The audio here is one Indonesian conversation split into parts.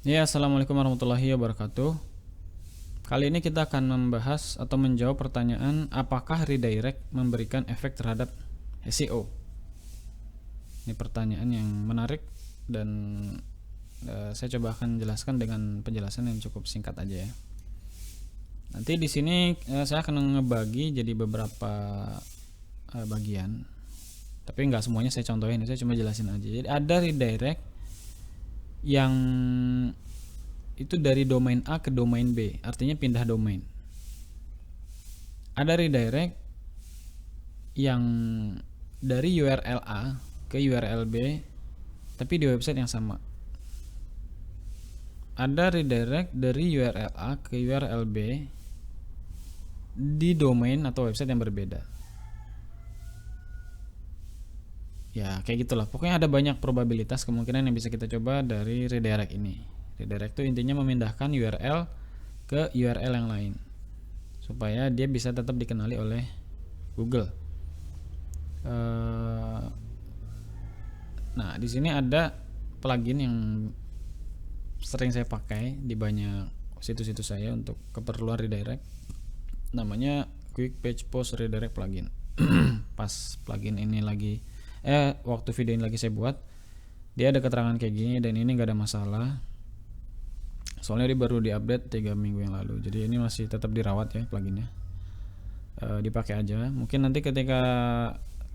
Ya, assalamualaikum warahmatullahi wabarakatuh. Kali ini kita akan membahas atau menjawab pertanyaan apakah redirect memberikan efek terhadap SEO. Ini pertanyaan yang menarik dan saya coba akan jelaskan dengan penjelasan yang cukup singkat aja ya. Nanti di sini saya akan ngebagi jadi beberapa bagian, tapi nggak semuanya saya contohin, saya cuma jelasin aja. Jadi ada redirect yang itu dari domain A ke domain B, artinya pindah domain. Ada redirect yang dari URL A ke URL B tapi di website yang sama. Ada redirect dari URL A ke URL B di domain atau website yang berbeda. Ya, kayak gitulah. Pokoknya ada banyak probabilitas kemungkinan yang bisa kita coba dari redirect ini. Redirect itu intinya memindahkan URL ke URL yang lain supaya dia bisa tetap dikenali oleh Google. Nah, di sini ada plugin yang sering saya pakai di banyak situs-situs saya untuk keperluan redirect. Namanya Quick Page Post Redirect plugin. Pas plugin ini lagi waktu video ini lagi saya buat, dia ada keterangan kayak gini dan ini nggak ada masalah. Soalnya dia baru diupdate 3 minggu yang lalu, jadi ini masih tetap dirawat ya pluginnya. Dipakai aja. Mungkin nanti ketika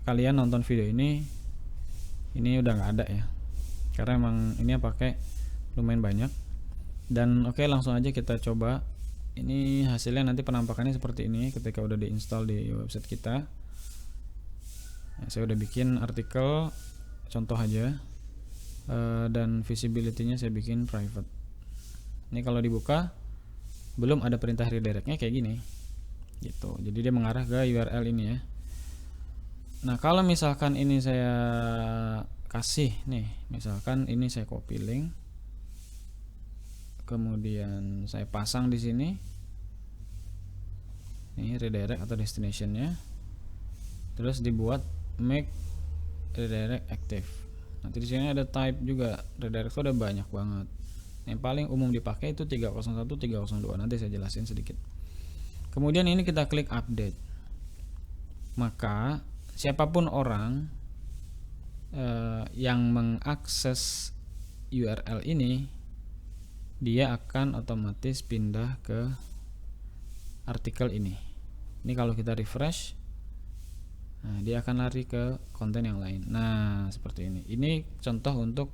kalian nonton video ini udah nggak ada ya, karena emang ini pakai lumayan banyak. Dan oke, langsung aja kita coba. Ini hasilnya nanti penampakannya seperti ini ketika udah diinstal di website kita. Nah, saya udah bikin artikel contoh aja, dan visibility-nya saya bikin private. Ini kalau dibuka belum ada perintah redirectnya kayak gini gitu, jadi dia mengarah ke URL ini ya. Nah, kalau misalkan ini saya kasih nih, misalkan ini saya copy link, kemudian saya pasang di sini nih redirect atau destinationnya, terus dibuat make redirect active. Nanti di sini ada type juga. Redirect itu ada banyak banget. Yang paling umum dipakai itu 301, 302. Nanti saya jelasin sedikit. Kemudian ini kita klik update. Maka siapapun orang yang mengakses URL ini, dia akan otomatis pindah ke artikel ini. Ini kalau kita refresh, nah, dia akan lari ke konten yang lain. Nah, seperti ini. Ini contoh untuk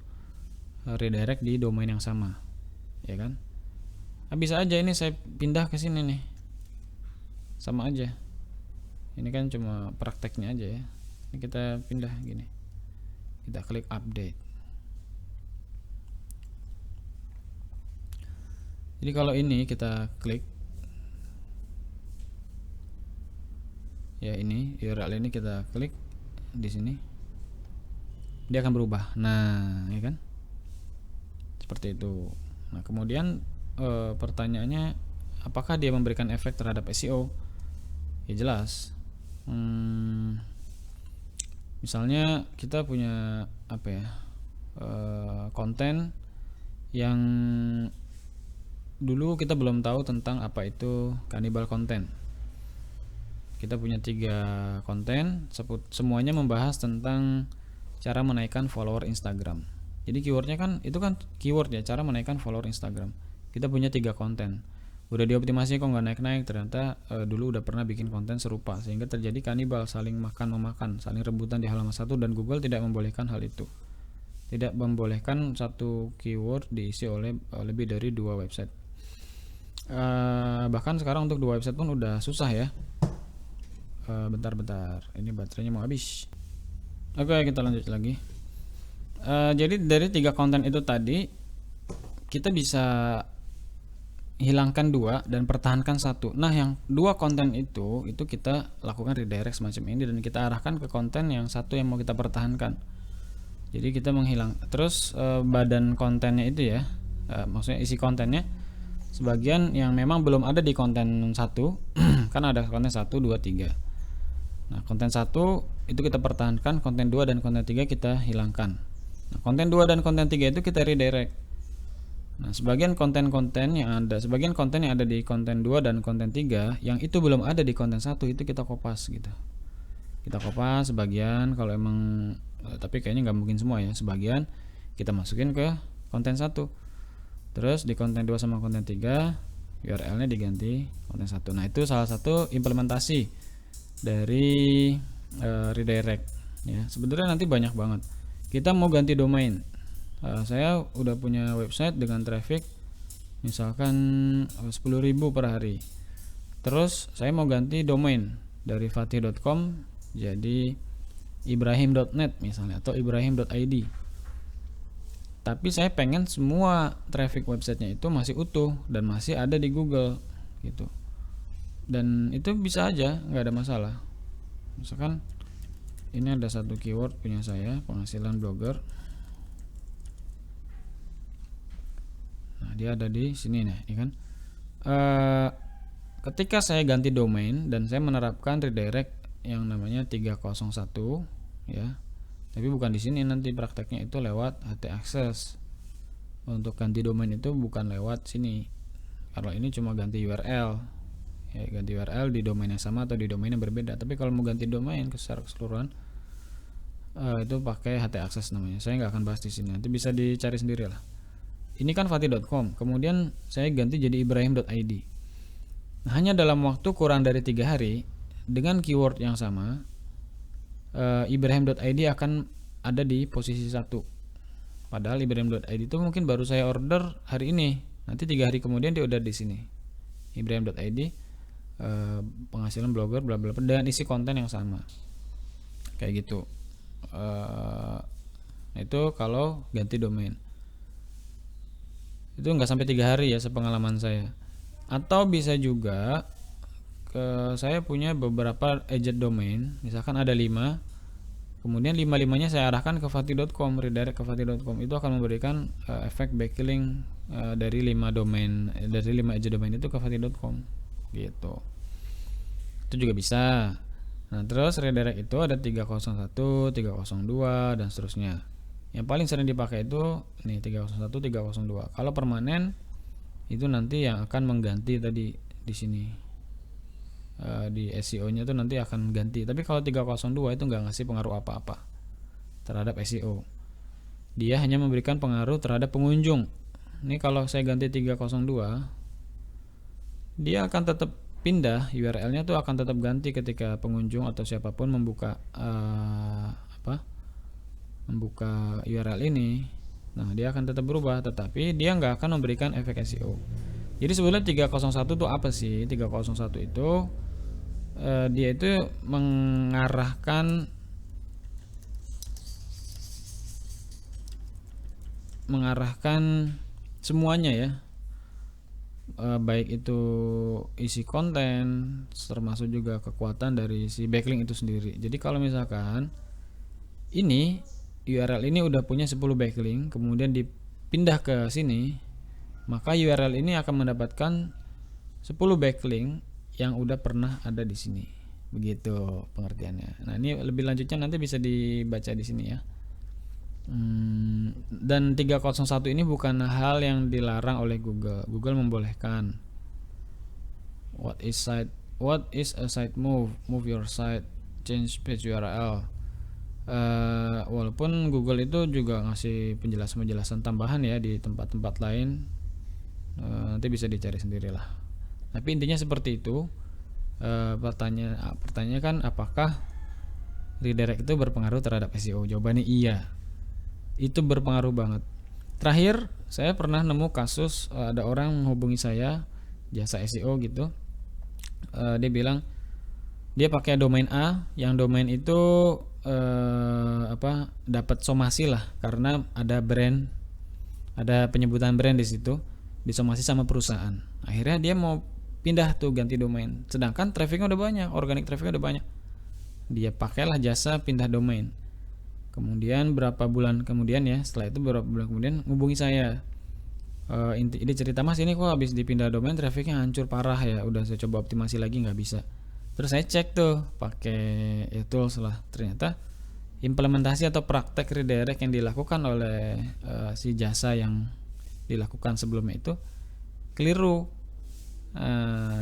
redirect di domain yang sama, ya kan? Nah, bisa aja ini saya pindah ke sini nih, sama aja. Ini kan cuma prakteknya aja ya. Ini kita pindah gini, kita klik update. Jadi kalau ini kita klik ya, ini URL ini kita klik di sini, dia akan berubah. Nah, ya kan? Seperti itu. Nah, kemudian pertanyaannya, apakah dia memberikan efek terhadap SEO? Ya jelas. Misalnya kita punya apa ya, konten yang dulu kita belum tahu tentang apa itu cannibal content. Kita punya 3 konten, semuanya membahas tentang cara menaikkan follower Instagram. Jadi keywordnya kan itu kan keyword ya, cara menaikkan follower Instagram. Kita punya 3 konten, udah dioptimasi kok nggak naik-naik. Ternyata dulu udah pernah bikin konten serupa, sehingga terjadi kanibal, saling makan-memakan, saling rebutan di halaman satu, dan Google tidak membolehkan hal itu. Tidak membolehkan satu keyword diisi oleh lebih dari 2 website. Bahkan sekarang untuk 2 website pun udah susah ya. Bentar, ini baterainya mau habis. Oke, kita lanjut lagi. Jadi dari 3 konten itu tadi, kita bisa hilangkan 2 dan pertahankan 1. Nah, yang 2 konten itu kita lakukan redirect semacam ini, dan kita arahkan ke konten yang 1 yang mau kita pertahankan. Jadi kita menghilang terus badan kontennya itu ya, maksudnya isi kontennya, sebagian yang memang belum ada di konten 1 kan ada konten 1, 2, 3. Nah, konten 1 itu kita pertahankan, konten 2 dan konten 3 kita hilangkan. Nah, konten 2 dan konten 3 itu kita redirect. Nah, sebagian konten yang ada di konten 2 dan konten 3 yang itu belum ada di konten 1 itu kita kopas gitu. Kita kopas sebagian kalau emang tapi kayaknya nggak mungkin semua ya. Sebagian kita masukin ke konten 1. Terus di konten 2 sama konten 3 URL-nya diganti konten 1. Nah, itu salah satu implementasi dari redirect ya. Sebenarnya nanti banyak banget. Kita mau ganti domain. Saya udah punya website dengan traffic misalkan 10.000 per hari. Terus saya mau ganti domain dari fatih.com jadi ibrahim.net misalnya atau ibrahim.id. Tapi saya pengen semua traffic websitenya itu masih utuh dan masih ada di Google gitu. Dan itu bisa aja, nggak ada masalah. Misalkan ini ada satu keyword punya saya, penghasilan blogger. Nah, dia ada di sini nih, ya kan? Ketika saya ganti domain dan saya menerapkan redirect yang namanya 301 ya. Tapi bukan di sini, nanti prakteknya itu lewat HT access. Untuk ganti domain itu bukan lewat sini. Kalau ini cuma ganti URL. Ya, ganti URL di domain yang sama atau di domain yang berbeda. Tapi kalau mau ganti domain secara keseluruhan itu pakai HT access namanya. Saya nggak akan bahas di sini. Nanti bisa dicari sendiri lah. Ini kan fatih.com. Kemudian saya ganti jadi ibrahim.id. Nah, hanya dalam waktu kurang dari 3 hari dengan keyword yang sama, ibrahim.id akan ada di posisi 1. Padahal ibrahim.id itu mungkin baru saya order hari ini, nanti 3 hari kemudian dia udah di sini. Ibrahim.id penghasilan blogger bla bla dan isi konten yang sama. Kayak gitu. Itu kalau ganti domain. Itu nggak sampai 3 hari ya sepengalaman saya. Atau bisa juga saya punya beberapa agent domain, misalkan ada 5, kemudian 5-5-nya saya arahkan ke fatih.com, redirect ke fatih.com. Itu akan memberikan efek backlink dari 5 domain, dari 5 agent domain itu ke fatih.com gitu. Itu juga bisa. Nah, terus redirect itu ada 301, 302 dan seterusnya. Yang paling sering dipakai itu nih 301, 302. Kalau permanen itu nanti yang akan mengganti tadi di sini. Di SEO-nya tuh nanti akan ganti. Tapi kalau 302 itu nggak ngasih pengaruh apa-apa terhadap SEO. Dia hanya memberikan pengaruh terhadap pengunjung. Ini kalau saya ganti 302, dia akan tetap pindah, URL-nya tuh akan tetap ganti ketika pengunjung atau siapapun membuka membuka URL ini. Nah, dia akan tetap berubah, tetapi dia nggak akan memberikan efek SEO. Jadi sebenarnya 301 itu apa sih? 301 itu dia itu mengarahkan semuanya ya, baik itu isi konten termasuk juga kekuatan dari si backlink itu sendiri. Jadi kalau misalkan ini URL ini udah punya 10 backlink kemudian dipindah ke sini, maka URL ini akan mendapatkan 10 backlink yang udah pernah ada di sini. Begitu pengertiannya. Nah, ini lebih lanjutnya nanti bisa dibaca di sini ya. Dan 301 ini bukan hal yang dilarang oleh Google. Google membolehkan. What is a site move? Move your site, change page URL. Walaupun Google itu juga ngasih penjelasan tambahan ya di tempat-tempat lain. Nanti bisa dicari sendirilah. Tapi intinya seperti itu. Pertanyaannya kan apakah redirect itu berpengaruh terhadap SEO? Jawabannya iya. Itu berpengaruh banget. Terakhir saya pernah nemu kasus ada orang menghubungi saya jasa SEO gitu. Dia bilang dia pakai domain A, yang domain itu dapat somasi lah karena ada brand, ada penyebutan brand di situ, disomasi sama perusahaan. Akhirnya dia mau pindah tuh ganti domain. Sedangkan trafficnya udah banyak, organic trafficnya udah banyak. Dia pakailah jasa pindah domain. Kemudian berapa bulan kemudian ya, setelah itu beberapa bulan kemudian hubungi saya. Ini cerita, Mas ini kok habis dipindah domain trafficnya hancur parah ya, udah saya coba optimasi lagi nggak bisa. Terus saya cek tuh pakai tools lah, ternyata implementasi atau praktek redirect yang dilakukan oleh si jasa yang dilakukan sebelumnya itu keliru.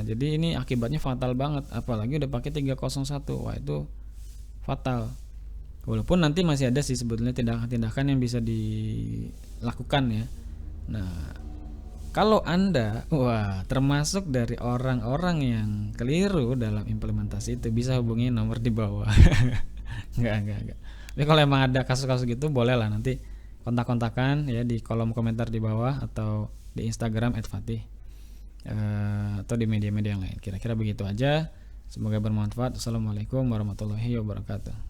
Jadi ini akibatnya fatal banget, apalagi udah pakai 301. Wah, itu fatal. Walaupun nanti masih ada sih sebetulnya tindakan-tindakan yang bisa dilakukan ya. Nah, kalau Anda termasuk dari orang-orang yang keliru dalam implementasi itu, bisa hubungi nomor di bawah. Enggak. Tapi kalau emang ada kasus-kasus gitu, boleh lah nanti kontak-kontakan ya di kolom komentar di bawah atau di Instagram @fatih, atau di media-media yang lain. Kira-kira begitu aja. Semoga bermanfaat. Assalamualaikum warahmatullahi wabarakatuh.